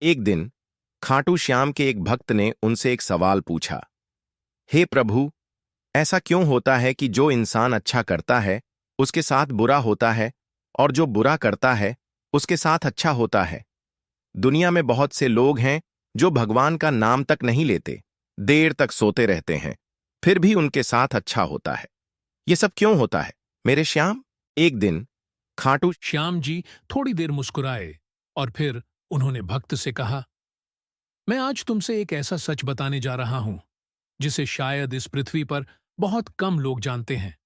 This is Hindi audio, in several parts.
एक दिन खाटू श्याम के एक भक्त ने उनसे एक सवाल पूछा। हे प्रभु, ऐसा क्यों होता है कि जो इंसान अच्छा करता है उसके साथ बुरा होता है और जो बुरा करता है उसके साथ अच्छा होता है? दुनिया में बहुत से लोग हैं जो भगवान का नाम तक नहीं लेते, देर तक सोते रहते हैं, फिर भी उनके साथ अच्छा होता है। ये सब क्यों होता है मेरे श्याम? एक दिन खाटू श्याम जी थोड़ी देर मुस्कुराए और फिर उन्होंने भक्त से कहा, मैं आज तुमसे एक ऐसा सच बताने जा रहा हूं जिसे शायद इस पृथ्वी पर बहुत कम लोग जानते हैं।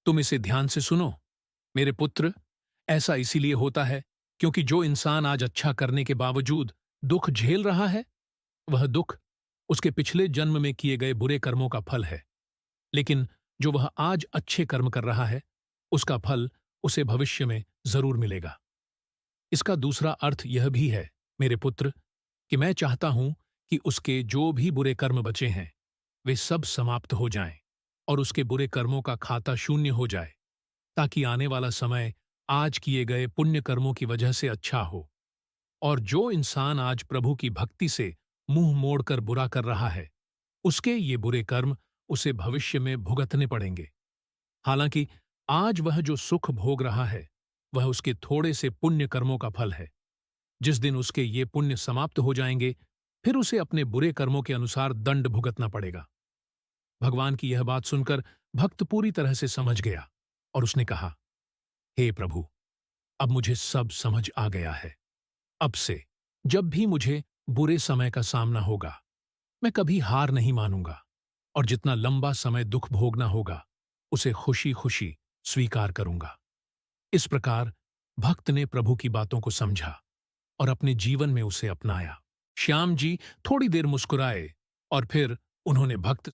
तुम इसे ध्यान से सुनो। मेरे पुत्र, ऐसा इसीलिए होता है क्योंकि जो इंसान आज अच्छा करने के बावजूद दुख झेल रहा है, वह दुख उसके पिछले जन्म में किए गए बुरे कर्मों का फल है। लेकिन जो वह आज अच्छे कर्म कर रहा है, उसका फल उसे भविष्य में जरूर मिलेगा। इसका दूसरा अर्थ यह भी है, मेरे पुत्र, कि मैं चाहता हूं कि उसके जो भी बुरे कर्म बचे हैं वे सब समाप्त हो जाएं और उसके बुरे कर्मों का खाता शून्य हो जाए, ताकि आने वाला समय आज किए गए पुण्य कर्मों की वजह से अच्छा हो। और जो इंसान आज प्रभु की भक्ति से मुंह मोड़कर बुरा कर रहा है, उसके ये बुरे कर्म उसे भविष्य में भुगतने पड़ेंगे। हालांकि आज वह जो सुख भोग रहा है वह उसके थोड़े से पुण्य कर्मों का फल है। जिस दिन उसके ये पुण्य समाप्त हो जाएंगे, फिर उसे अपने बुरे कर्मों के अनुसार दंड भुगतना पड़ेगा। भगवान की यह बात सुनकर भक्त पूरी तरह से समझ गया और उसने कहा, हे प्रभु, अब मुझे सब समझ आ गया है। अब से जब भी मुझे बुरे समय का सामना होगा, मैं कभी हार नहीं मानूंगा और जितना लंबा समय दुख भोगना होगा उसे खुशी खुशी स्वीकार करूंगा। इस प्रकार भक्त ने प्रभु की बातों को समझा और अपने जीवन में उसे अपनाया। श्याम जी थोड़ी देर मुस्कुराए और फिर उन्होंने भक्त